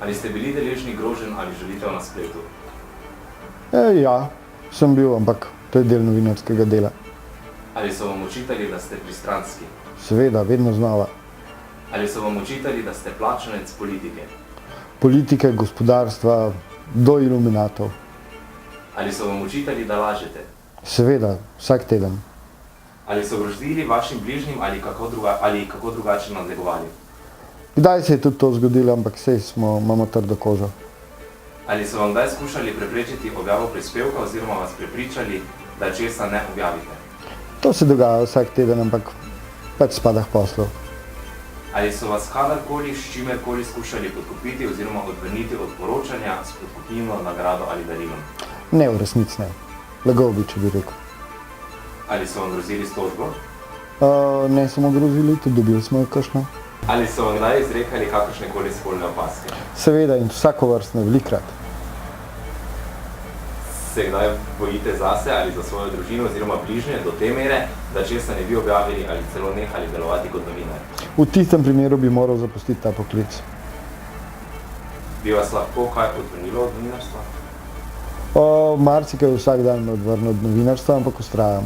Ali ste bili deležni groženj ali žalitev na spletu? Ja, sem bil, ampak to je del novinarskega dela. Ali so vam očitali, da ste pristranski? Seveda, vedno znova. Ali so vam očitali, da ste plačanec politike? Politike, gospodarstva, do iluminatov. Ali so vam očitali, da lažete? Seveda, vsak teden. Ali so grozili vašim bližnjim ali kako drugače nadlegovali? Kdaj se je tudi to zgodilo, ampak sej imamo trdo kožo. Ali so vam kdaj skušali preprečiti objavo prispevka oziroma vas prepričali, da česa ne objavite? To se dogaja vsak teden, ampak pač spada k poslu. Ali so vas kadarkoli s čimerkoli skušali podkupiti oziroma odvrniti od poročanja s podkupnino, nagrado ali darilom? Ne, v resnici ne. Lagal bi, če bi rekel. Ali so vam grozili s tožbo? Ne samo grozili, tudi dobili smo jo kakšno. Ali so vam kdaj izrekali kakršnekoli spolne opazke? Seveda in vsakovrstne, velikokrat. Se kdaj bojite zase ali za svojo družino oziroma bližnje do te mere, da česa ne bi objavili ali celo nehali delovati kot novinar? V tistem primeru bi moral zapustiti ta poklic. Bi vas lahko kaj odvrnilo od novinarstva? Marsikaj vsak dan me odvrne od novinarstva, ampak vztrajam.